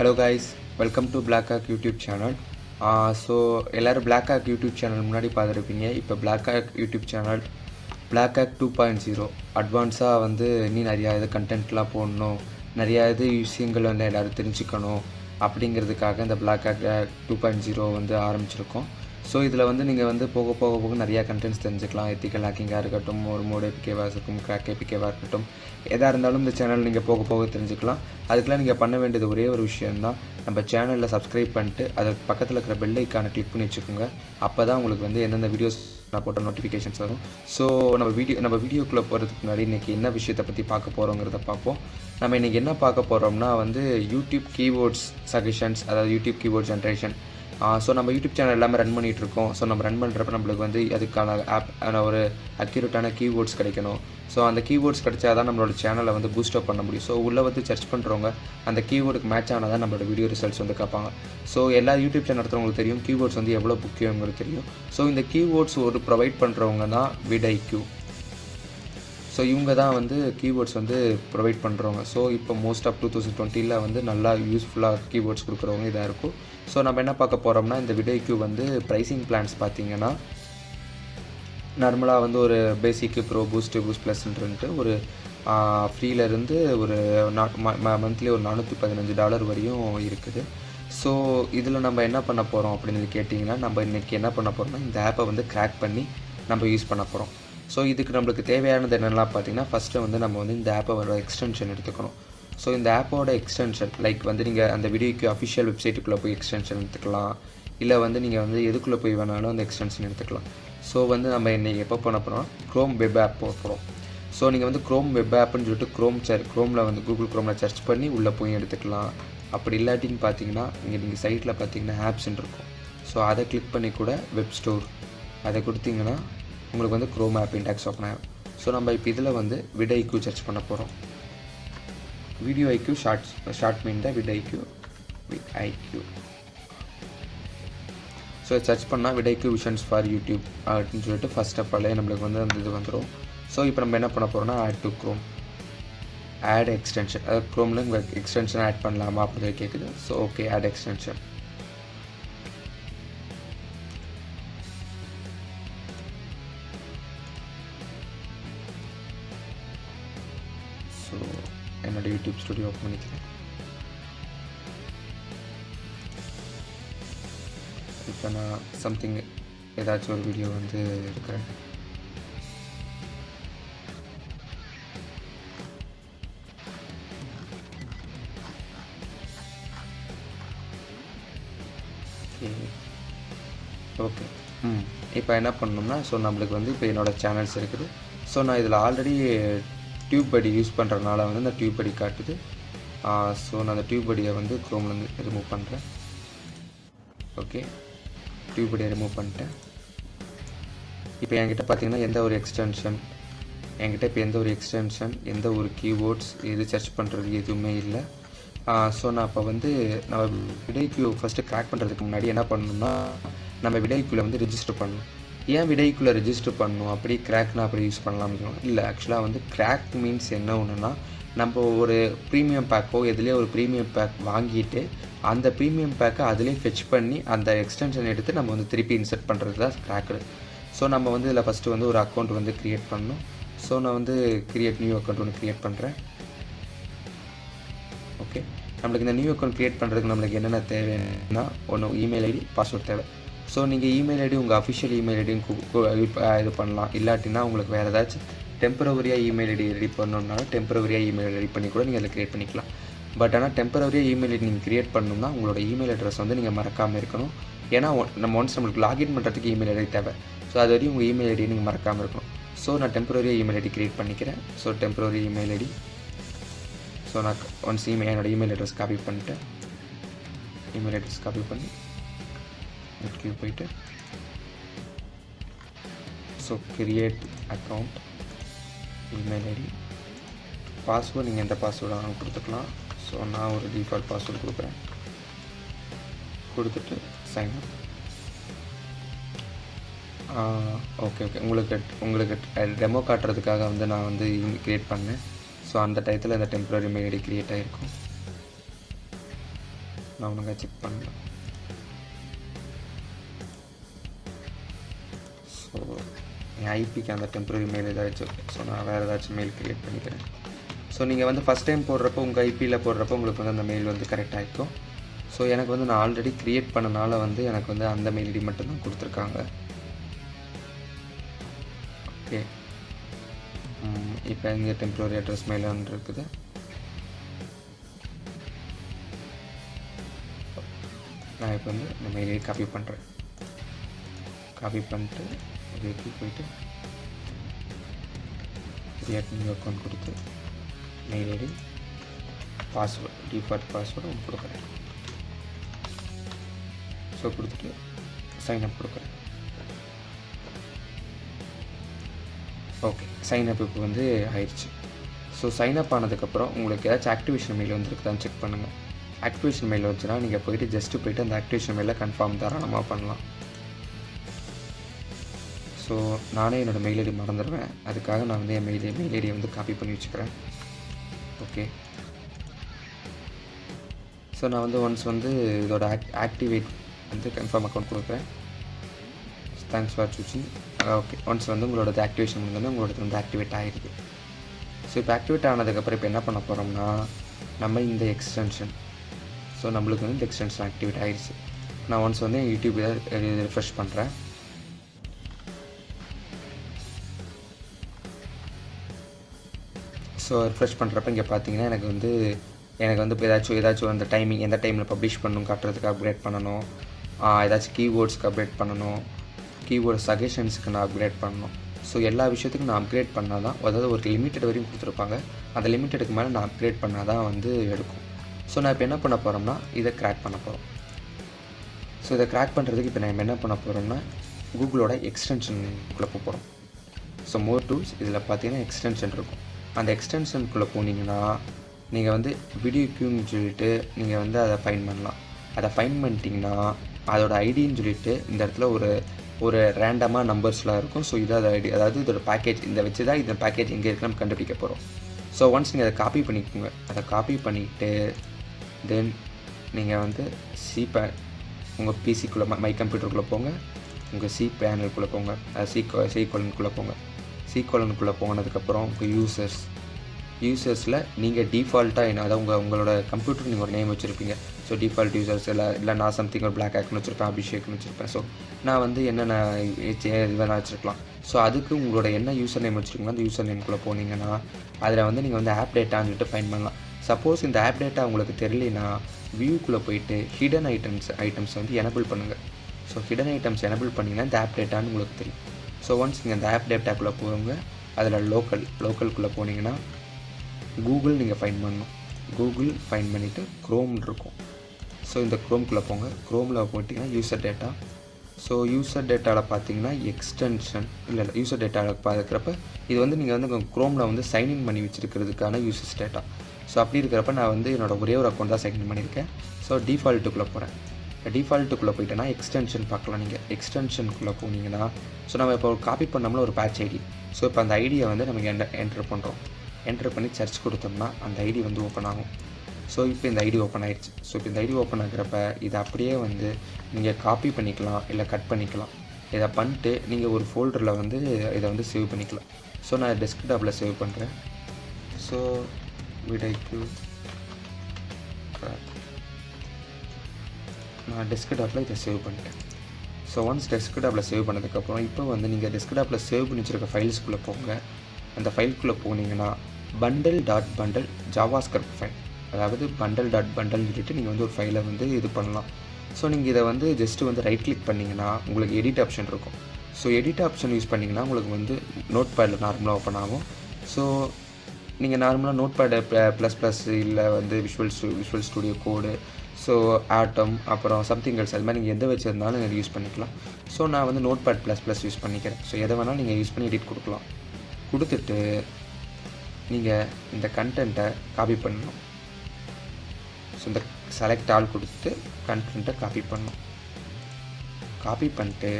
Hello guys, welcome to Black Hack YouTube channel. So எல்லோரும் Black Hack YouTube channel முன்னாடி பார்த்துருப்பீங்க. இப்போ Black Hack YouTube channel Black Hack 2.0 அட்வான்ஸாக வந்து இன்னும் நிறையா இது கண்டென்ட்லாம் போடணும், நிறையா இது விஷயங்கள் வந்து எல்லோரும் தெரிஞ்சுக்கணும் அப்படிங்கிறதுக்காக இந்த Black Hack 2.0 வந்து ஆரம்பிச்சிருக்கோம். ஸோ இதில் வந்து நீங்கள் வந்து போக போக நிறையா கண்டென்ட்ஸ் தெரிஞ்சுக்கலாம். எத்திக்கல் ஹேக்கிங்காக இருக்கட்டும், ஒரு மோட் ஏபிகேவாக இருக்கட்டும், கிராக் ஏபிகேவாக இருக்கட்டும், எதாக இருந்தாலும் இந்த சேனல் நீங்கள் போக தெரிஞ்சுக்கலாம். அதுக்கெலாம் நீங்கள் பண்ண வேண்டியது ஒரே ஒரு விஷயந்தான், நம்ம சேனலில் சப்ஸ்கிரைப் பண்ணிட்டு அதுக்கு பக்கத்தில் இருக்கிற பெல் ஐக்கானை கிளிக் பண்ணி வச்சுக்கோங்க. அப்போ தான் உங்களுக்கு வந்து எந்தெந்த வீடியோஸ் நான் போட்ட நோட்டிஃபிகேஷன்ஸ் வரும். ஸோ நம்ம வீடியோக்குள்ளே போகிறதுக்கு முன்னாடி இன்றைக்கி என்ன விஷயத்தை பற்றி பார்க்க போகிறோங்கிறத பார்ப்போம். நம்ம இன்றைக்கி என்ன பார்க்க போகிறோம்னா வந்து யூடியூப் கீவேர்ட்ஸ் சஜஷன்ஸ், அதாவது யூடியூப் கீவேர்ட் ஜென்ரேஷன். ஸோ நம்ம யூடியூப் சேனல் எல்லாமே ரன் பண்ணிகிட்ருக்கோம். ஸோ நம்ம ரன் பண்ணுறப்ப நம்மளுக்கு வந்து அதுக்கான ஒரு அக்யூரேட்டான கீவேர்ட்ஸ் கிடைக்கணும். ஸோ அந்த கீவேர்ட்ஸ் கிடைச்சா தான் நம்மளோட சேனலை வந்து பூஸ்டப் பண்ண முடியும். ஸோ உள்ளே வந்து சர்ச் பண்ணுறவங்க அந்த கீவேர்டுக்கு மேட்ச் ஆனால் தான் நம்மளோட வீடியோ ரிசல்ட்ஸ் வந்து பார்ப்பாங்க. ஸோ எல்லா யூடியூப் சேனல் நடத்துகிறவங்களுக்கு தெரியும் கீவேர்ட்ஸ் வந்து எவ்வளோ முக்கியங்கிறது தெரியும். ஸோ இந்த கீவேர்ட்ஸ் ஒரு ப்ரொவைட் பண்ணுறவங்க தான் vidIQ. ஸோ இவங்க தான் வந்து கீவேர்ட்ஸ் வந்து ப்ரொவைட் பண்ணுறவங்க. ஸோ இப்போ மோஸ்ட் ஆஃப் 2020 வந்து நல்லா யூஸ்ஃபுல்லாக கீவேர்ட்ஸ் கொடுக்குறவங்க இதாக இருக்கும். ஸோ நம்ம என்ன பார்க்க போகிறோம்னா, இந்த vidIQ வந்து ப்ரைஸிங் பிளான்ஸ் பார்த்தீங்கன்னா நார்மலாக வந்து ஒரு பேசிக்கு, ப்ரோ, பூஸ்ட் ப்ளஸ்ன்ட்டு ஒரு ஃப்ரீலேருந்து ஒரு மந்த்லி ஒரு $415 வரையும் இருக்குது. ஸோ இதில் நம்ம என்ன பண்ண போகிறோம் அப்படின்னு கேட்டிங்கன்னா, நம்ம இன்றைக்கி என்ன பண்ண போகிறோம்னா இந்த ஆப்பை வந்து கிராக் பண்ணி நம்ம யூஸ் பண்ண போகிறோம். ஸோ இதுக்கு நம்மளுக்கு தேவையானது என்னெல்லாம் பார்த்தீங்கன்னா, ஃபஸ்ட்டு வந்து நம்ம வந்து இந்த ஆப்போட எக்ஸ்டென்ஷன் எடுத்துக்கணும். ஸோ இந்த ஆப்போட எக்ஸ்டென்ஷன் லைக் வந்து நீங்கள் அந்த vidIQ அஃபிஷியல் வெப்சைட்டுக்குள்ளே போய் எக்ஸ்டென்ஷன் எடுத்துக்கலாம், இல்லை வந்து நீங்கள் வந்து எதுக்குள்ளே போய் வேணாலும் அந்த எக்ஸ்டென்ஷன் எடுத்துக்கலாம். ஸோ வந்து நம்ம இன்றைக்கி எப்போ பண்ண போகிறோம், க்ரோம் வெப் ஆப் போக போகிறோம். ஸோ நீங்கள் வந்து க்ரோம் வெப் ஆப்னு சொல்லிட்டு க்ரோமில் வந்து கூகுள் க்ரோமில் சர்ச் பண்ணி உள்ளே போய் எடுத்துக்கலாம். அப்படி இல்லாட்டின்னு பார்த்தீங்கன்னா நீங்கள் சைட்டில் பார்த்தீங்கன்னா ஆப்ஸ்ன்னு இருக்கும். ஸோ அதை கிளிக் பண்ணி கூட வெப் ஸ்டோர் அதை கொடுத்தீங்கன்னா உங்களுக்கு வந்து க்ரோம் ஆப் இண்டெக்ஸ் ஓப்பன் ஆகும். ஸோ நம்ம இப்போ இதில் வந்து vidIQ சர்ச் பண்ண போகிறோம். vidIQ ஷார்ட் மீன் தான் vidIQ. ஸோ சர்ச் பண்ணால் vidIQ விஷன்ஸ் ஃபார் யூடியூப் அப்படின்னு சொல்லிட்டு ஃபர்ஸ்ட் ஆஃப் ஆலே நம்மளுக்கு வந்து அந்த இது வந்துடும். ஸோ இப்போ நம்ம என்ன பண்ண போகிறோம்னா add to Chrome, add extension, அதாவது க்ரோமில் உங்கள் எக்ஸ்டென்ஷன் ஆட் பண்ணலாமா அப்படின்னு கேட்குது. So okay, add extension. So என்னோடய யூடியூப் ஸ்டுடியோ ஓப்பன் பண்ணிக்கிறேன். இப்போ நான் சம்திங் ஏதாச்சும் ஒரு வீடியோ வந்து இருக்கிறேன். ஓகே, இப்போ என்ன பண்ணணும்னா, ஸோ நம்மளுக்கு வந்து இப்போ என்னோடய சேனல்ஸ் இருக்குது. ஸோ நான் இதில் ஆல்ரெடி டியூப்படி யூஸ் பண்ணுறதுனால வந்து இந்த டியூப்படி காட்டுது. ஸோ நான் அந்த டியூப்படியை வந்து க்ரோம்லேருந்து ரிமூவ் பண்ணுறேன். ஓகே, டியூப்படியை ரிமூவ் பண்ணிட்டேன். இப்போ என்கிட்ட பார்த்தீங்கன்னா எந்த ஒரு எக்ஸ்டென்ஷன் எந்த ஒரு கீவேர்ட்ஸ் எது சர்ச் பண்ணுறது எதுவுமே இல்லை. ஸோ நான் இப்போ வந்து நம்ம vidIQ ஃபஸ்ட்டு கிராக் பண்ணுறதுக்கு முன்னாடி என்ன பண்ணணும்னா, நம்ம vidIQவில் வந்து ரிஜிஸ்டர் பண்ணணும். ஏன் vidIQவில் ரிஜிஸ்டர் பண்ணணும், அப்படி கிராக்னா அப்படி யூஸ் பண்ணலாம் இல்லை. ஆக்சுவலாக வந்து கிராக் மீன்ஸ் என்ன ஒன்றுனா, நம்ம ஒரு ப்ரீமியம் பேக்கோ எதுலேயே ஒரு ப்ரீமியம் பேக் வாங்கிட்டு அந்த ப்ரீமியம் பேக்கை அதிலே ஃபெச் பண்ணி அந்த எக்ஸ்டென்ஷன் எடுத்து நம்ம வந்து திருப்பி இன்சர்ட் பண்ணுறது தான் கிராக்கு. ஸோ நம்ம வந்து இதில் ஃபஸ்ட்டு வந்து ஒரு அக்கௌண்ட் வந்து க்ரியேட் பண்ணணும். ஸோ நான் வந்து நியூ அக்கௌண்ட் ஒன்று க்ரியேட் பண்ணுறேன். ஓகே, நம்மளுக்கு இந்த நியூ அக்கௌண்ட் க்ரியேட் பண்ணுறதுக்கு நம்மளுக்கு என்னென்ன தேவைன்னா, ஒன்று இமெயில் ஐடி, பாஸ்வேர்ட் தேவை. ஸோ நீங்கள் இமெயில் ஐடி உங்கள் அஃபிஷியல் இமெயில் ஐடியும் இது பண்ணலாம். இல்லாட்டினா உங்களுக்கு வேறு ஏதாச்சும் டெம்பரவரியாக இமெயில் ஐடி ரெடி பண்ணணுன்னாலும் டெம்பரவரியாக இமெயில் ரெடி பண்ணி கூட நீங்கள் அதில் க்ரியேட் பண்ணிக்கலாம். பட் ஆனால் டெம்பரவரியாக இமெயில் ஐடி நீங்கள் க்ரியேட் பண்ணணும்னா உங்களோட இமெயில் அட்ரஸ் வந்து நீங்கள் மறக்காமல் இருக்கணும். ஏன்னா நம்மளுக்கு லாகின் பண்ணுறதுக்கு இமெயில் ஐடி தேவை. ஸோ அது வரையும் உங்கள் இமெயில் ஐடி நீங்கள் மறக்காமல் இருக்கணும். ஸோ நான் டெம்பரவரியாக இமெயில் ஐடி க்ரியேட் பண்ணிக்கிறேன். So temporary email ID. So நான் ஒன்ஸ் என்னோடய இமெயில் அட்ரஸ் காப்பி பண்ணிட்டேன். இமெயில் அட்ரஸ் காப்பி பண்ணி நெட்க்கு போயிட்டு so create account, email ID, password நீங்கள் எந்த பாஸ்வேர்டு வேணாலும் கொடுத்துக்கலாம். ஸோ நான் ஒரு டிஃபால்ட் பாஸ்வேர்டு கொடுக்குறேன். கொடுத்துட்டு சைன் அப். ஓகே, உங்களுக்கு டெமோ காட்டுறதுக்காக வந்து நான் வந்து க்ரியேட் பண்ணேன். ஸோ அந்த டயத்தில் இந்த டெம்பரரி மெயில் ஐடி க்ரியேட் ஆகிருக்கும். நான் ஒழுங்காக செக் பண்ணேன். ஸோ என் ஐபிக்கு அந்த டெம்பரரி மெயில் ஏதாச்சும், ஸோ நான் வேறு ஏதாச்சும் மெயில் க்ரியேட் பண்ணிக்கிறேன். ஸோ நீங்கள் வந்து ஃபஸ்ட் டைம் போடுறப்போ உங்கள் ஐபியில் போடுறப்போ உங்களுக்கு வந்து அந்த மெயில் வந்து கரெக்டாக இருக்கும். ஸோ எனக்கு வந்து நான் ஆல்ரெடி க்ரியேட் பண்ணனால வந்து எனக்கு வந்து அந்த மெயில் ஐடி மட்டும்தான் கொடுத்துருக்காங்க. ஓகே, இப்போ இங்கே டெம்பரரி அட்ரஸ் மெயில் ஒன்று இருக்குது. நான் இப்போ வந்து இந்த மெயில் ஐடி காப்பி பண்ணுறேன். காப்பி பண்ணிட்டு இதுக்கு போயிட்டு கிரியேட் நியூ அக்கௌண்ட் கொடுத்து mail ID password default password ஒன்று கொடுக்குறேன். ஸோ கொடுத்துட்டு சைன்அப் கொடுக்குறேன். ஓகே, சைன்அப் இப்போ வந்து ஆயிடுச்சு. ஸோ சைன்அப் ஆனதுக்கப்புறம் உங்களுக்கு ஏதாச்சும் ஆக்டிவேஷன் மெயில் வந்துருக்குதான்னு செக் பண்ணுங்கள். ஆக்டிவேஷன் மெயில் வந்துச்சுன்னா நீங்கள் போயிட்டு ஜஸ்ட்டு போய்ட்டு அந்த ஆக்டிவேஷன் மெயிலில் கன்ஃபார்ம் தாராளமாக பண்ணலாம். ஸோ நானே என்னோடய மெயில் ஐடி மறந்துடுவேன், அதுக்காக நான் வந்து என் மெயில் ஐடியை வந்து காப்பி பண்ணி வச்சுக்கிறேன். ஓகே, ஸோ நான் வந்து ஒன்ஸ் வந்து இதோட ஆக்டிவேட் வந்து கன்ஃபார்ம் அக்கௌண்ட் கொடுக்குறேன். Thanks for choosing. Okay, once வந்து உங்களோட ஆக்டிவேஷன் முடிஞ்சோடனே உங்களோட வந்து ஆக்டிவேட் ஆகிருக்கு. ஸோ இப்போ ஆக்டிவேட் ஆனதுக்கப்புறம் இப்போ என்ன பண்ண போகிறோம்னா நம்ம இந்த எக்ஸ்டென்ஷன், ஸோ நம்மளுக்கு வந்து இந்த எக்ஸ்டென்ஷன் ஆக்டிவேட் ஆகிடுச்சு. நான் ஒன்ஸ் வந்து யூடியூப்பில் ரிஃப்ரெஷ் பண்ணுறேன். ஸோ ரிஃப்ரெஷ் பண்ணுறப்ப இங்கே பார்த்தீங்கன்னா எனக்கு வந்து இப்போ ஏதாச்சும் அந்த டைமிங் எந்த டைமில் பப்ளிஷ் பண்ணணும் காட்டுறதுக்கு அப்கிரேட் பண்ணணும், ஏதாச்சும் கீவேர்ட்ஸ்க்கு அப்கிரேட் பண்ணணும், கீவேர்ட் சஜஷன்ஸுக்கு நான் அப்கிரேட் பண்ணணும். ஸோ எல்லா விஷயத்துக்கும் நான் அப்கிரேட் பண்ணால் தான், அதாவது ஒரு லிமிட்டட் வரையும் கொடுத்துருப்பாங்க, அந்த லிமிட்டடுக்கு மேலே நான் அப்கிரேட் பண்ணால் தான் வந்து எடுக்கும். ஸோ நான் இப்போ என்ன பண்ண போகிறோம்னா இதை கிராக் பண்ண போகிறோம். ஸோ இதை கிராக் பண்ணுறதுக்கு இப்போ நான் என்ன பண்ண போகிறோம்னா கூகுளோட எக்ஸ்டென்ஷனுக்குள்ளே போகிறோம். ஸோ மோர் டூல்ஸ் இதில் பார்த்தீங்கன்னா எக்ஸ்டென்ஷன் இருக்கும். அந்த எக்ஸ்டென்ஷனுக்குள்ளே போனீங்கன்னா நீங்கள் வந்து வீடியோ க்யூன்னு சொல்லிட்டு நீங்கள் வந்து அதை ஃபைன் பண்ணலாம். அதை ஃபைன் பண்ணிட்டீங்கன்னா அதோட ஐடின்னு சொல்லிட்டு இந்த இடத்துல ஒரு ரேண்டமாக நம்பர்ஸ்லாம் இருக்கும். ஸோ இது ஐடி, அதாவது இதோட பேக்கேஜ் இந்த வச்சு தான் இந்த பேக்கேஜ் எங்கே இருக்குன்னு நம்ம கண்டுபிடிக்க போகிறோம். ஸோ ஒன்ஸ் நீங்கள் அதை காப்பி பண்ணிக்கோங்க. அதை காப்பி பண்ணிவிட்டு தென் நீங்கள் வந்து உங்கள் பிசிக்குள்ளே மை கம்ப்யூட்டருக்குள்ளே போங்க, உங்கள் சி பேனலுக்குள்ளே போங்க, சி கோலனுக்குள்ளே போங்க. சி கோலனுக்குள்ளே போனதுக்கப்புறம் உங்கள் யூசர்ஸில் நீங்கள் டிஃபால்ட்டாக அதாவது உங்களோட கம்ப்யூட்டருக்கு நீங்கள் ஒரு நேம் வச்சுருப்பீங்க. ஸோ டிஃபால்ட் யூசர்ஸ் இல்லை நான் சம்திங் ஒரு பிளாக் ஆக்னு வச்சுருப்பேன், அபிஷேக்னு வச்சுருப்பேன். ஸோ நான் வந்து என்னென்ன இது வேணால் வச்சுருக்கலாம். ஸோ அதுக்கு உங்களோட என்ன யூசர் நேம் வச்சுருக்கீங்களோ அந்த யூசர் நேம்குள்ளே போனீங்கன்னா அதில் வந்து நீங்கள் வந்து ஆப் டேட்டான்னு சொல்லிட்டு ஃபைன் பண்ணலாம். சப்போஸ் இந்த ஆப் டேட்டா உங்களுக்கு தெரியலனா வியூக்குள்ளே போயிட்டு ஹிடன் ஐட்டம்ஸ் வந்து எனபிள் பண்ணுங்கள். ஸோ ஹிடன் ஐட்டம்ஸ் எனபிள் பண்ணிங்கன்னா இந்த ஆப் டேட்டான்னு உங்களுக்கு தெரியும். ஸோ ஒன்ஸ் நீங்கள் அந்த ஆப் டேட்டாக்குள்ளே போங்க, அதில் லோக்கலுக்குள்ளே போனீங்கன்னா கூகுள் நீங்கள் ஃபைன் பண்ணணும். கூகுள் ஃபைன் பண்ணிவிட்டு க்ரோம் இருக்கும். ஸோ இந்த க்ரோம்குள்ளே போங்க. க்ரோமில் போட்டிங்கன்னா யூசர் டேட்டா. ஸோ யூசர் டேட்டாவில் பார்த்தீங்கன்னா எக்ஸ்டென்ஷன் இல்லை யூசர் டேட்டாவில் பார்க்குறப்ப இது வந்து நீங்கள் வந்து க்ரோமில் வந்து சைன்இன் பண்ணி வச்சுருக்கிறதுக்கான யூசர்ஸ் டேட்டா. ஸோ அப்படி இருக்கிறப்ப நான் வந்து என்னோடய ஒரே ஒரு அக்கௌண்ட் தான் சைன்இன் பண்ணியிருக்கேன். ஸோ டிஃபால்ட்டுக்குள்ளே போகிறேன். டிஃபால்ட்டுக்குள்ளே போயிட்டேன்னா எக்ஸ்டென்ஷன் பார்க்கலாம். நீங்கள் எக்ஸ்டென்ஷனுக்குள்ளே போனீங்கன்னா ஸோ நம்ம இப்போ காப்பி பண்ணோம்னா ஒரு பேட்ச் ஐடி. ஸோ இப்போ அந்த ஐடியை வந்து நம்ம என்ட்ரு பண்ணுறோம். என்ட்ரு பண்ணி சர்ச் கொடுத்தோம்னா அந்த ஐடி வந்து ஓப்பன் ஆகும். ஸோ இப்போ இந்த ஐடி ஓப்பன் ஆகிடுச்சு. ஸோ இப்போ இந்த ஐடி ஓப்பன் ஆகிறப்ப இதை அப்படியே வந்து நீங்கள் காப்பி பண்ணிக்கலாம் இல்லை கட் பண்ணிக்கலாம். இதை பண்ணிட்டு நீங்கள் ஒரு ஃபோல்டரில் வந்து இதை வந்து சேவ் பண்ணிக்கலாம். ஸோ நான் டெஸ்க்டாப்பில் சேவ் பண்ணுறேன். ஸோ விடைக்கு நான் டெஸ்க்டாப்பில் இதை சேவ் பண்ணிட்டேன். ஸோ ஒன்ஸ் டெஸ்க்டாப்பில் சேவ் பண்ணதுக்கப்புறம் இப்போ வந்து நீங்கள் டெஸ்க்டாப்பில் சேவ் பண்ணி வச்சுருக்க ஃபைல்ஸ்குள்ளே போங்க. அந்த ஃபைலுக்குள்ளே போனீங்கன்னா bundle.bundle ஜாவாஸ்கிரிப்ட் ஃபைல், அதாவது bundle.bundle சொல்லிட்டு நீங்கள் வந்து ஒரு ஃபைலை வந்து இது பண்ணலாம். ஸோ நீங்கள் இதை வந்து ஜஸ்ட்டு வந்து ரைட் கிளிக் பண்ணிங்கன்னா உங்களுக்கு எடிட் ஆப்ஷன் இருக்கும். ஸோ எடிட் ஆப்ஷன் யூஸ் பண்ணிங்கன்னா உங்களுக்கு வந்து நோட் பேடில் நார்மலாக ஓப்பன் ஆகும். ஸோ நீங்கள் நார்மலாக நோட் பேடு ++ இல்லை வந்து விஷுவல் ஸ்டுடியோ கோடு, ஸோ ஆட்டம், அப்புறம் சம்திங் எல்ஸ், அது மாதிரி நீங்கள் எதை வச்சுருந்தாலும் நீங்கள் யூஸ் பண்ணிக்கலாம். ஸோ நான் வந்து நோட் பேட் ++ யூஸ் பண்ணிக்கிறேன். ஸோ எதை வேணாலும் நீங்கள் யூஸ் பண்ணி எடிட் கொடுக்கலாம். கொடுத்துட்டு நீங்கள் இந்த கண்டென்ட்டை காப்பி பண்ணணும். ஸோ இந்த செலக்ட் ஆல் கொடுத்து கண்டென்ட்டை காப்பி பண்ணணும். காப்பி பண்ணிட்டு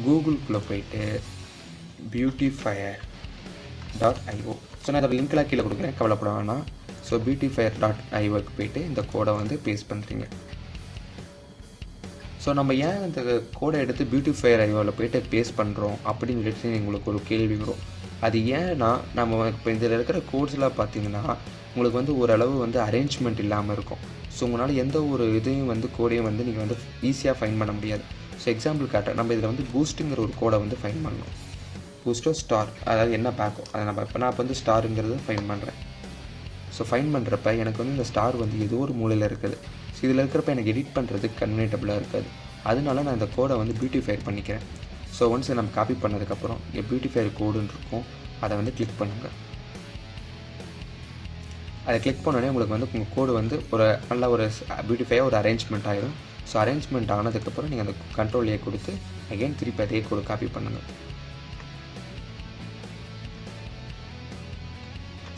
கூகுளுக்குள்ளே போயிட்டு beautifier.io, ஸோ நான் அதோட லிங்க்லாம் கீழே கொடுக்குறேன், கவலைப்பட வேணாம். ஸோ beautifier.ioக்கு போய்ட்டு இந்த கோடை வந்து பேஸ்ட் பண்ணுறீங்க. ஸோ நம்ம ஏன் இந்த கோடை எடுத்து beautifier.ioவில் போய்ட்டு பேஸ்ட் பண்ணுறோம் அப்படின்னு சொல்லிட்டு உங்களுக்கு ஒரு கேள்வி வரும். அது ஏன்னா நம்ம இப்போ இதில் இருக்கிற கோட்ஸ்லாம் பார்த்தீங்கன்னா உங்களுக்கு வந்து ஓரளவு வந்து அரேஞ்ச்மெண்ட் இல்லாமல் இருக்கும். ஸோ உங்களால் எந்த ஒரு இதையும் வந்து கோடையும் வந்து நீங்கள் வந்து ஈஸியாக ஃபைண்ட் பண்ண முடியாது. ஸோ எக்ஸாம்பிள் காட்ட நம்ம இதில் வந்து பூஸ்ட்டுங்கிற ஒரு கோடை வந்து ஃபைண்ட் பண்ணணும். பூஸ்டோ ஸ்டார், அதாவது என்ன பேக்கோ அதை நான் இப்போ வந்து ஸ்டாருங்கிறது ஃபைண்ட் பண்ணுறேன். ஸோ ஃபைண்ட் பண்ணுறப்ப எனக்கு வந்து இந்த ஸ்டார் வந்து ஏதோ ஒரு மூலையில் இருக்குது. ஸோ இதில் இருக்கிறப்ப எனக்கு எடிட் பண்ணுறதுக்கு கன்வீனியபிளாக இருக்காது. அதனால நான் இந்த கோடை வந்து பியூட்டிஃபையர் பண்ணிக்கிறேன். ஸோ ஒன்ஸ் நம்ம காப்பி பண்ணதுக்கப்புறம் இங்கே பியூட்டிஃபையர் கோடுன்னு இருக்கும், அதை வந்து கிளிக் பண்ணுங்கள். அதை கிளிக் பண்ணோடனே உங்களுக்கு வந்து உங்கள் கோடு வந்து ஒரு நல்ல ஒரு பியூட்டிஃபையாக ஒரு அரேஞ்ச்மெண்ட் ஆகிடும். ஸோ அரேஞ்ச்மெண்ட் ஆனதுக்கப்புறம் நீங்கள் அந்த கண்ட்ரோல் ஏ கொடுத்து அகெயின் திருப்பி அதே கோடு காப்பி பண்ணுங்கள்.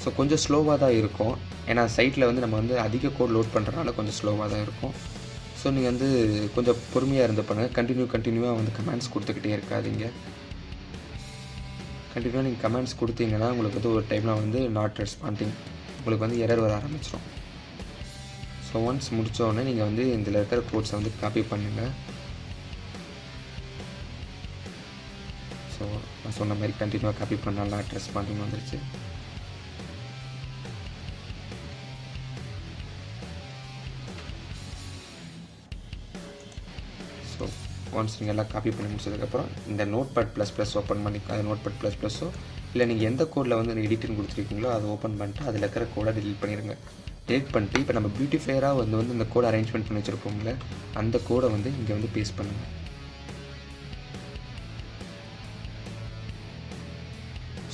ஸோ கொஞ்சம் ஸ்லோவாக தான் இருக்கும், ஏன்னா சைட்டில் வந்து நம்ம வந்து அதிக கோட் லோட் பண்ணுறதுனால கொஞ்சம் ஸ்லோவாக தான் இருக்கும். ஸோ நீங்கள் வந்து கொஞ்சம் பொறுமையாக இருந்து பண்ணுங்கள். கண்டினியூவாக வந்து கமெண்ட்ஸ் கொடுத்துக்கிட்டே இருக்காதீங்க. கண்டினியூவாக நீங்கள் கமெண்ட்ஸ் கொடுத்தீங்கன்னா உங்களுக்கு வந்து ஒரு டைமில் வந்து நாட் ரெஸ்பாண்டிங் உங்களுக்கு வந்து எரர் வர ஆரம்பிச்சிடும். ஸோ ஒன்ஸ் முடித்தோடனே நீங்கள் வந்து இதில் இருக்கிற கோட்ஸை வந்து காப்பி பண்ணுங்கள். ஸோ நான் சொன்ன மாதிரி கண்டினியூவாக காப்பி பண்ணால் நாட் ரெஸ்பாண்டிங் வந்துருச்சு. ஸோ ஒன்ஸ் நீங்கள் எல்லாம் காப்பி பண்ணி முடிச்சதுக்கப்புறம் இந்த நோட்பேட்++ ஓப்பன் பண்ணி அது நோட்பேட்++ஓ இல்லை நீங்கள் எந்த கோடில் வந்து எடிட்டிங் கொடுத்துருக்கீங்களோ அதை ஓப்பன் பண்ணிட்டு அதில் இருக்கிற கோடை டெலிட் பண்ணிடுங்க. டெலிட் பண்ணிட்டு இப்போ நம்ம பியூட்டிஃபையராக வந்து இந்த கோடை அரேஞ்ச்மெண்ட் பண்ணி வச்சுருப்போம்ல, அந்த கோடை வந்து இங்கே வந்து பேஸ்ட் பண்ணுங்கள்.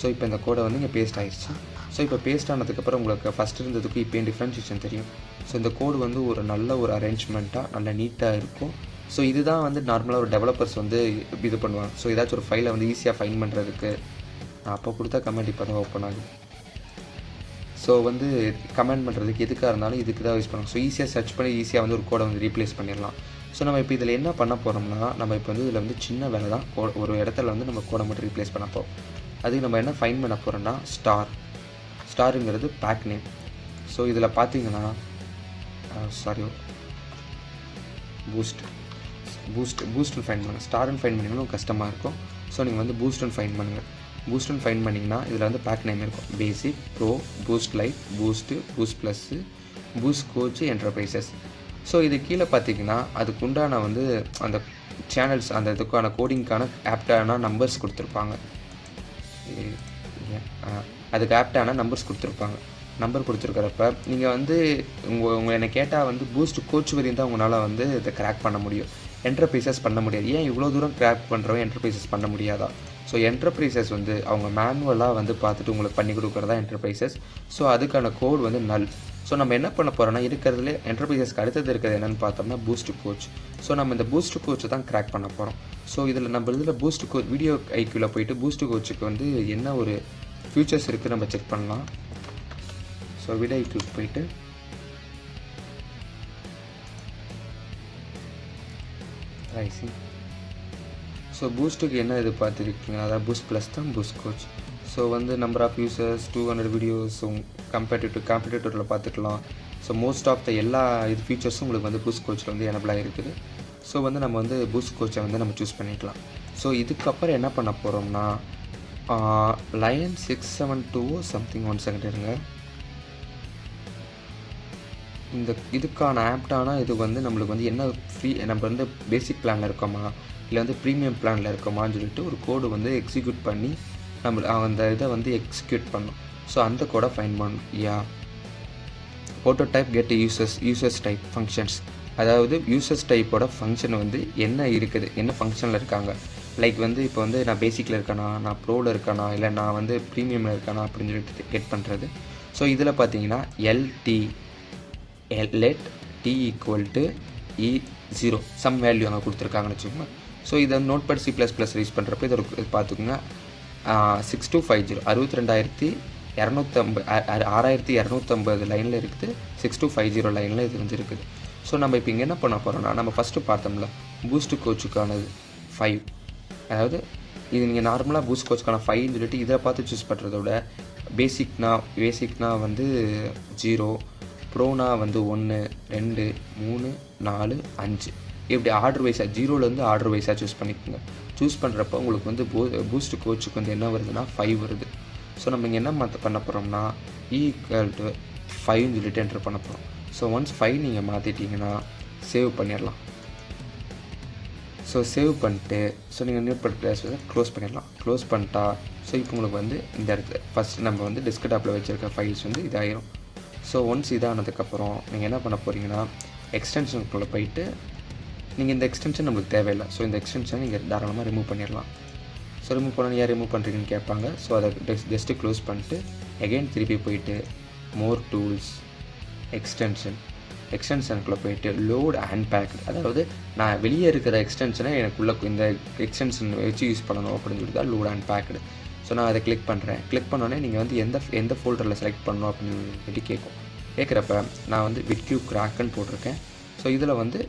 ஸோ இப்போ இந்த கோடை வந்து இங்கே பேஸ்ட் ஆகிடுச்சு. ஸோ இப்போ பேஸ்ட் ஆனதுக்கப்புறம் உங்களுக்கு ஃபஸ்ட் இருந்ததுக்கு இப்போ டிஃப்ரென்ஷியேஷன் தெரியும். ஸோ இந்த கோடு வந்து ஒரு நல்ல ஒரு அரேஞ்ச்மெண்ட்டாக நல்ல நீட்டாக இருக்கும். ஸோ இதுதான் வந்து நார்மலாக ஒரு டெவலப்பர்ஸ் வந்து இது பண்ணுவாங்க. ஸோ ஏதாச்சும் ஒரு ஃபைலை வந்து ஈஸியாக ஃபைண்ட் பண்ணுறதுக்கு நான் அப்போ கொடுத்தா கமெண்ட் இப்போ தான் ஓப்பன் ஆகும். ஸோ வந்து கமெண்ட் பண்ணுறதுக்கு எதுக்காக இருந்தாலும் இதுக்கு தான் யூஸ் பண்ணுவோம். ஸோ ஈஸியாக சர்ச் பண்ணி ஈஸியாக வந்து ஒரு கோடை வந்து ரீப்ளேஸ் பண்ணிடலாம். ஸோ நம்ம இப்போ இதில் என்ன பண்ண போகிறோம்னா நம்ம இப்போ வந்து இதில் வந்து சின்ன வேலை தான், ஒரு இடத்துல வந்து நம்ம கோடை மட்டும் ரீப்ளேஸ் பண்ண போகிறோம். அதுக்கு நம்ம என்ன ஃபைண்ட் பண்ண போகிறோம்னா ஸ்டாருங்கிறது பேக் நேம். ஸோ இதில் பார்த்தீங்கன்னா பூஸ்ட்னு ஃபைண்ட் பண்ணுங்கள். ஸ்டார்னு ஃபைண்ட் பண்ணிங்கன்னா கஷ்டமாக இருக்கும். ஸோ நீங்கள் வந்து பூஸ்ட்னு ஃபைண்ட் பண்ணுங்கள். பூஸ்ட்னு ஃபைண்ட் பண்ணிங்கன்னா இதில் வந்து பேக் நேம் இருக்கும். Basic, pro, boost lite, boost, boost plus, boost coach, enterprises. So இது கீழே பார்த்தீங்கன்னா அதுக்கு உண்டான வந்து அந்த சேனல்ஸ் அந்த இதுக்கான கோடிங்க்கான ஆப்டான நம்பர்ஸ் கொடுத்துருப்பாங்க. அதுக்கு ஆப்டான நம்பர்ஸ் கொடுத்துருப்பாங்க. நம்பர் கொடுத்துருக்கிறப்ப நீங்கள் வந்து உங்கள் என்னை கேட்டால் வந்து பூஸ்ட் கோச் வரையும் தான் உங்களால் வந்து இதை கிராக் பண்ண முடியும். என்டர்பிரைசஸ் பண்ண முடியாது. ஏன் இவ்வளோ தூரம் கிராக் பண்ணுறவங்க என்டர்பிரைசஸ் பண்ண முடியாதா? ஸோ என்டர்பிரைசஸ் வந்து அவங்க மேனுவலாக வந்து பார்த்துட்டு உங்களுக்கு பண்ணி கொடுக்குறதா என்டர்பிரைசஸ். ஸோ அதுக்கான கோட் வந்து நல். ஸோ நம்ம என்ன பண்ண போகிறோம்னா இருக்கிறதுலே என்டர்பிரைசஸ்க்கு அடுத்தது இருக்கிறது என்னென்னு பார்த்தோம்னா பூஸ்ட் கோச். ஸோ நம்ம இந்த பூஸ்ட் கோச்சை தான் கிராக் பண்ண போகிறோம். ஸோ இதில் பூஸ்ட் கோச் வீடியோ ஐக்யூவில் போயிட்டு பூஸ்ட் கோச்சுக்கு வந்து என்ன ஒரு ஃபியூச்சர்ஸ் இருக்குது நம்ம செக் பண்ணலாம். ஸோ வீடியோ ஐக்யூக்கு போயிட்டு ரைசிங். ஸோ பூஸ்ட்டுக்கு என்ன இது பார்த்துருக்கீங்க, அதாவது பூஸ்ட் ப்ளஸ் தான் பூஸ்ட் கோச். ஸோ வந்து நம்பர் ஆஃப் யூசர்ஸ் 200 வீடியோஸ் காம்படிட்டரில் பார்த்துக்கலாம். ஸோ மோஸ்ட் ஆஃப் த எல்லா இது ஃபீச்சர்ஸும் உங்களுக்கு வந்து பூஸ்ட் கோச்சில் வந்து எனபிளாக இருக்குது. ஸோ வந்து நம்ம வந்து பூஸ்ட் கோச்சை வந்து நம்ம சூஸ் பண்ணிக்கலாம். ஸோ இதுக்கப்புறம் என்ன பண்ண போகிறோம்னா லைன் 672 சம்திங் 1 செகண்ட் இருங்க. இதுக்கான ஆப்டான இது வந்து நம்மளுக்கு வந்து என்ன ஃப்ரீ நம்ம வந்து பேசிக் பிளானில் இருக்கோமா இல்லை வந்து ப்ரீமியம் பிளானில் இருக்கோமான்னு சொல்லிட்டு ஒரு கோடு வந்து எக்ஸிக்யூட் பண்ணி அந்த இதை வந்து எக்ஸிக்யூட் பண்ணும். ஸோ அந்த கோடை ஃபைண்ட் பண்ணணும். Prototype get users type functions, அதாவது யூசர்ஸ் டைப்போட ஃபங்க்ஷன் வந்து என்ன இருக்குது, என்ன ஃபங்க்ஷனில் இருக்காங்க. லைக் வந்து இப்போ வந்து நான் பேசிக்கில் இருக்கானா, நான் ப்ரோவில் இருக்கானா, இல்லை நான் வந்து ப்ரீமியமில் இருக்கானா அப்படின்னு சொல்லிட்டு கெட் பண்ணுறது. ஸோ இதில் பார்த்தீங்கன்னா let t = E0 some value அங்கே கொடுத்துருக்காங்கன்னு வச்சுக்கோங்க. ஸோ இதை நோட்பேட் C++ யூஸ் பண்ணுறப்ப இது ஒரு பார்த்துக்கோங்க. 6250 6250 லைனில் இருக்குது. 6250 லைனில் இது வந்து இருக்குது. ஸோ நம்ம இப்போ இங்கே என்ன பண்ண போகிறோம்னா நம்ம ஃபஸ்ட்டு பார்த்தோம்ல பூஸ்ட் கோச்சுக்கானது 5, அதாவது இது நீங்கள் நார்மலாக பூஸ்ட் கோச்சுக்கான 5ன்னு சொல்லிட்டு இதை பார்த்து சூஸ் பண்ணுறத விட பேசிக்னா வந்து 0, ப்ரோனா வந்து 1, 2, 3, 4, 5 இப்படி ஆர்டர் வைஸாக 0லேருந்து ஆர்டர் வைஸாக சூஸ் பண்ணிக்கோங்க. சூஸ் பண்ணுறப்ப உங்களுக்கு வந்து பூஸ்ட் கோச்சுக்கு வந்து என்ன வருதுன்னா 5 வருது. ஸோ நம்ம இங்கே என்ன பண்ண போகிறோம்னா = 5ன்னு சொல்லிட்டு என்ட்ரு பண்ண போகிறோம். ஸோ ஒன்ஸ் 5 நீங்கள் மாற்றிட்டிங்கன்னா சேவ் பண்ணிடலாம். ஸோ சேவ் பண்ணிட்டு நீங்கள் நியூட்பட் கிளாஸ் க்ளோஸ் பண்ணிடலாம். க்ளோஸ் பண்ணிட்டா ஸோ இப்போ உங்களுக்கு வந்து இந்த இடத்துல ஃபஸ்ட்டு நம்ம வந்து டெஸ்க்டாப்பில் வச்சுருக்க ஃபைல்ஸ் வந்து இதாகிடும். ஸோ ஒன்ஸ் இதானதுக்கப்புறம் நீங்கள் என்ன பண்ண போகிறீங்கன்னா எக்ஸ்டென்ஷனுக்குள்ளே போயிட்டு நீங்கள் இந்த எக்ஸ்டென்ஷன் நம்மளுக்கு தேவையில்லை. ஸோ இந்த எக்ஸ்டென்ஷனை நீங்கள் தாராளமாக ரிமூவ் பண்ணிடலாம். ஸோ ரிமூவ் பண்ணணும், ஏன் ரிமூவ் பண்ணுறீங்கன்னு கேட்பாங்க. ஸோ அதை ஜஸ்ட்டு க்ளோஸ் பண்ணிட்டு எகெயின் திருப்பி போயிட்டு மோர் டூல்ஸ், எக்ஸ்டென்ஷனுக்குள்ளே போயிட்டு லோட் அண்ட் பேக்டு, அதாவது நான் வெளியே இருக்கிற எக்ஸ்டென்ஷனை எனக்குள்ளே இந்த எக்ஸ்டென்ஷன் வச்சு யூஸ் பண்ணணும் அப்படின்னு சொல்லி தான் லோட் அண்ட் பேக்டு. ஸோ நான் அதை கிளிக் பண்ணுறேன். கிளிக் பண்ணோன்னே நீங்கள் வந்து எந்த ஃபோல்டரில் செலக்ட் பண்ணணும் அப்படின்னு சொல்லி கேட்குறப்ப நான் வந்து விட்கியூ கிராக்குன்னு போட்டிருக்கேன். ஸோ இதில் வந்து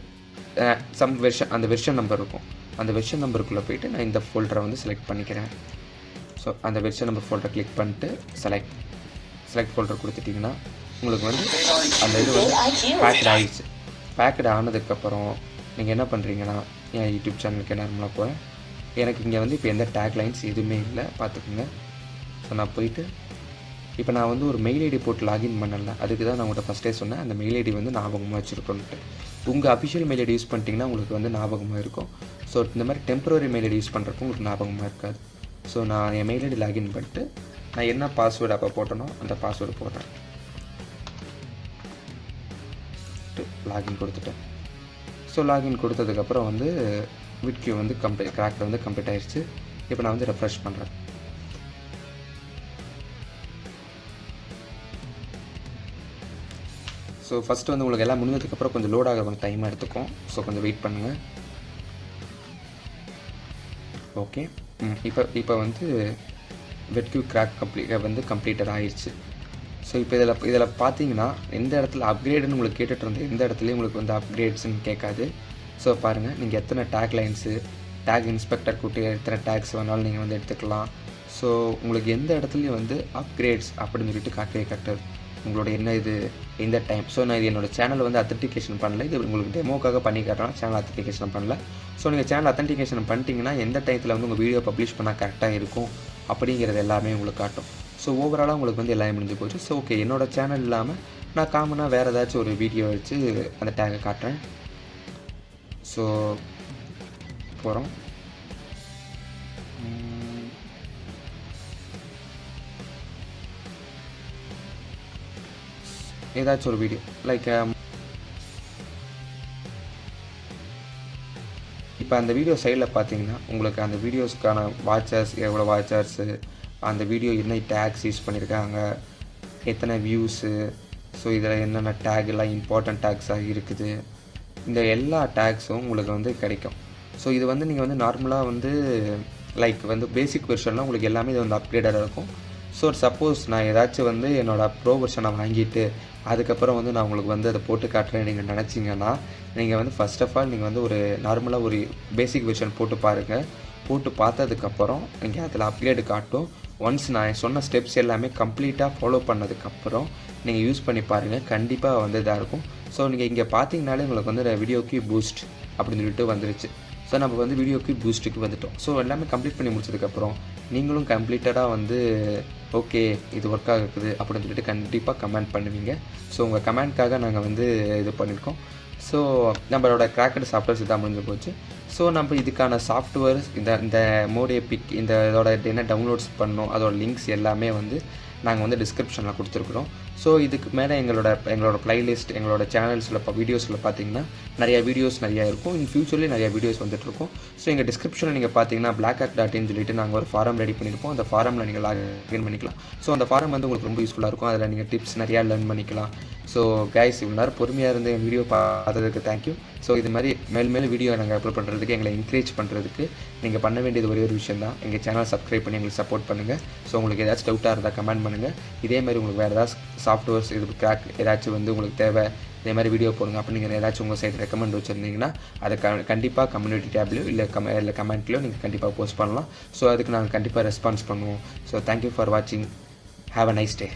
அந்த வெர்ஷன் நம்பர் இருக்கும். அந்த வெர்ஷன் நம்பருக்குள்ளே போயிட்டு நான் இந்த ஃபோல்டரை வந்து செலக்ட் பண்ணிக்கிறேன். ஸோ அந்த வெர்ஷன் நம்பர் ஃபோல்டரை கிளிக் பண்ணிட்டு செலக்ட் ஃபோல்டர் கொடுத்துட்டிங்கன்னா உங்களுக்கு வந்து அந்த இது வந்து பேக்கட் ஆகிடுச்சு. பேக்கட் ஆனதுக்கப்புறம் நீங்கள் என்ன பண்ணுறீங்கன்னா என் யூடியூப் சேனலுக்கு நார்மலாக போகிறேன். எனக்கு இங்கே வந்து இப்போ எந்த டேக் லைன்ஸ் எதுவுமே இல்லை, பார்த்துக்குங்க. ஸோ நான் போயிட்டு இப்போ நான் வந்து ஒரு மெயில் ஐடி போட்டு லாகின் பண்ணல. அதுக்கு தான் நான் உங்கள்கிட்ட ஃபஸ்ட்டே சொன்னேன் அந்த மெயில் ஐடி வந்து ஞாபகமாக வச்சுருக்கோன்ட்டு. உங்கள் அஃபிஷியல் மெயில் ஐடி யூஸ் பண்ணிட்டீங்கன்னா உங்களுக்கு வந்து ஞாபகமாக இருக்கும். ஸோ இந்த மாதிரி டெம்பரரி மெயில் ஐடி யூஸ் பண்ணுறப்போ உங்களுக்கு ஞாபகமாக இருக்காது. ஸோ நான் என் மெயில் ஐடி லாகின் பண்ணிட்டு நான் என்ன பாஸ்வேர்டு அப்போ போட்டனோ அந்த பாஸ்வேர்டு போடுறேன். லாகின் கொடுத்துட்டேன். ஸோ லாகின் கொடுத்ததுக்கப்புறம் வந்து விட்கியூ வந்து கிராக்கில் வந்து கம்ப்ளீட் ஆகிடுச்சு. இப்போ நான் வந்து ரெஃப்ரெஷ் பண்ணுறேன். ஸோ ஃபஸ்ட்டு வந்து உங்களுக்கு எல்லாம் முடிஞ்சதுக்கப்புறம் கொஞ்சம் லோட் ஆக கொஞ்சம் டைமாக எடுத்துக்கும். ஸோ கொஞ்சம் வெயிட் பண்ணுங்கள். ஓகே, இப்போ வந்து விட்கியூ கிராக் கம்ப்ளீட்டட் ஆகிடுச்சு. ஸோ இப்போ இதில் பார்த்தீங்கன்னா எந்த இடத்துல அப்கிரேடுன்னு உங்களுக்கு கேட்டுட்டு இருந்தேன், எந்த இடத்துலையும் உங்களுக்கு வந்து அப்கிரேட்ஸ்ன்னு கேட்காது. ஸோ பாருங்கள், நீங்கள் எத்தனை டேக் லைன்ஸு, டேக் இன்ஸ்பெக்டர் கூட்டி எத்தனை டேக்ஸ் வேணாலும் நீங்கள் வந்து எடுத்துக்கலாம். ஸோ உங்களுக்கு எந்த இடத்துலையும் வந்து அப்கிரேட்ஸ் அப்படின்னு சொல்லிட்டு காட்டுறது உங்களோட என்ன இது இந்த டைம். ஸோ நான் இது என்னோடய சேனல் வந்து அத்தன்டிகேஷன் பண்ணல, இது உங்களுக்கு டெமோக்காக பண்ணி காட்டுறேன். சேனல் அத்தன்டிகேஷன் பண்ணல. ஸோ நீங்கள் சேனல் அத்தன்டிகேஷன் பண்ணிட்டீங்கன்னா எந்த டைத்தில் வந்து உங்கள் வீடியோ பப்ளிஷ் பண்ணால் கரெக்டாக இருக்கும் அப்படிங்கிறது எல்லாமே உங்களுக்கு காட்டும். ஸோ ஓவராலாக உங்களுக்கு வந்து எல்லாமே முடிஞ்சு போச்சு. ஸோ ஓகே, என்னோடய சேனல் இல்லாமல் நான் காமனாக வேறு ஏதாச்சும் ஒரு வீடியோ வச்சு அந்த டேகை காட்டுறேன். ஸோ போகிறோம். ஏதாச்சும் ஒரு வீடியோ லைக் இப்போ அந்த வீடியோ சைடில் பார்த்தீங்கன்னா உங்களுக்கு அந்த வீடியோஸ்க்கான வாட்சர்ஸ் எவ்வளோ வாட்சர்ஸு, அந்த வீடியோ என்ன டேக்ஸ் யூஸ் பண்ணியிருக்காங்க, எத்தனை வியூஸு, ஸோ இதில் என்னென்ன டேக் எல்லாம் இம்பார்ட்டன்ட் டேக்ஸாக இருக்குது, இந்த எல்லா டேக்ஸும் உங்களுக்கு வந்து கிடைக்கும். ஸோ இது வந்து நீங்கள் வந்து நார்மலாக வந்து லைக் வந்து பேசிக் வெர்ஷன்லாம் உங்களுக்கு எல்லாமே இது வந்து அப்கிரேடடாக இருக்கும். ஸோ சப்போஸ் நான் ஏதாச்சும் வந்து என்னோடய ப்ரோ வெர்ஷனை வாங்கிட்டு அதுக்கப்புறம் வந்து நான் உங்களுக்கு வந்து அதை போட்டு காட்டுறேன் நீங்கள் நினச்சிங்கன்னா நீங்கள் வந்து ஃபஸ்ட் ஆஃப் ஆல் நீங்கள் வந்து ஒரு நார்மலாக ஒரு பேசிக் வெர்ஷன் போட்டு பாருங்கள். போட்டு பார்த்ததுக்கப்புறம் நீங்கள் அதில் அப்கிரேடு காட்டும். ஒன்ஸ் நான் சொன்ன ஸ்டெப்ஸ் எல்லாமே கம்ப்ளீட்டாக ஃபாலோ பண்ணதுக்கப்புறம் நீங்கள் யூஸ் பண்ணி பாருங்கள், கண்டிப்பாக வந்து இதாக இருக்கும். ஸோ நீங்கள் இங்கே பார்த்தீங்கனாலே உங்களுக்கு வந்து வீடியோக்கு பூஸ்ட் அப்படின்னு சொல்லிட்டு வந்துருச்சு. ஸோ நம்ம வந்து வீடியோக்கு பூஸ்ட்டுக்கு வந்துட்டோம். ஸோ எல்லாமே கம்ப்ளீட் பண்ணி முடிச்சதுக்கப்புறம் நீங்களும் கம்ப்ளீட்டடாக வந்து ஓகே இது ஒர்க் ஆகுது அப்படின்னு சொல்லிட்டு கண்டிப்பாக கமெண்ட் பண்ணுவீங்க. ஸோ உங்கள் கமெண்ட்காக நாங்கள் வந்து இது பண்ணியிருக்கோம். ஸோ நம்மளோட கிராக்கட் சாஃப்ட்வேர்ஸ் இதாக முடிஞ்சு போச்சு. ஸோ நம்ம இதுக்கான சாஃப்ட்வேர்ஸ் இந்த மோட் எபிக் இதோட என்ன டவுன்லோட்ஸ் பண்ணோம் அதோட லிங்க்ஸ் எல்லாமே வந்து நாங்கள் வந்து டிஸ்கிரிப்ஷனில் கொடுத்துருக்குறோம். ஸோ இதுக்கு மேலே எங்களோட ப்ளைலிஸ்ட் எங்களோட சேனல்ஸில் வீடியோஸில் பார்த்தீங்கன்னா நிறையா வீடியோஸ் நிறையா இருக்கும். இன் ஃபியூச்சர்லேயும் நிறையா வீடியோஸ் வந்துட்டுருக்கும். ஸோ எங்கள் டிஸ்கிரிப்ஷனில் நீங்கள் பார்த்தீங்கன்னா blackhack.in சொல்லிட்டு நாங்கள் ஒரு ஃபாரம் ரெடி பண்ணியிருப்போம். அந்த ஃபாரமில் நீங்கள் லாகின் பண்ணிக்கலாம். ஸோ அந்த ஃபாரம் வந்து உங்களுக்கு ரொம்ப யூஸ்ஃபுல்லாக இருக்கும். அதில் நீங்கள் டிப்ஸ் நிறையா லேர்ன் பண்ணிக்கலாம். ஸோ கைஸ், இவ்வளோ நேரம் பொறுமையாக இருந்து என் வீடியோ பார்த்ததுக்கு தேங்க்யூ. ஸோ இது மாதிரி மேலும் வீடியோ நாங்கள் அப்லோட் பண்ணுறதுக்கு எங்களை என்கரேஜ் பண்ணுறதுக்கு நீங்கள் பண்ண வேண்டியது ஒரே ஒரு விஷயம் தான், எங்கள் சேனல் சப்ஸ்கிரைப் பண்ணி எங்களுக்கு சப்போர்ட் பண்ணுங்கள். ஸோ உங்களுக்கு ஏதாச்சும் டவுட்டாக இருந்தால் கமெண்ட் பண்ணுங்கள். இதேமாதிரி உங்களுக்கு வேறு ஏதாச்சும் சாஃப்ட்வேர்ஸ் இது கிராக் ஏதாச்சும் வந்து உங்களுக்கு தேவை இதே மாதிரி வீடியோ போடுங்க அப்படின்னு நீங்கள் ஏதாச்சும் உங்கள் சைட் ரெக்கமெண்ட் வச்சுருந்தீங்கன்னா அதை கண்டிப்பாக கம்யூனிட்டி டேப்லையோ இல்லை கமெண்ட்லையோ நீங்கள் கண்டிப்பாக போஸ்ட் பண்ணலாம். ஸோ அதுக்கு நாங்கள் கண்டிப்பாக ரெஸ்பான்ஸ் பண்ணுவோம். ஸோ தேங்க்யூ ஃபார் வாட்சிங். Have a nice day.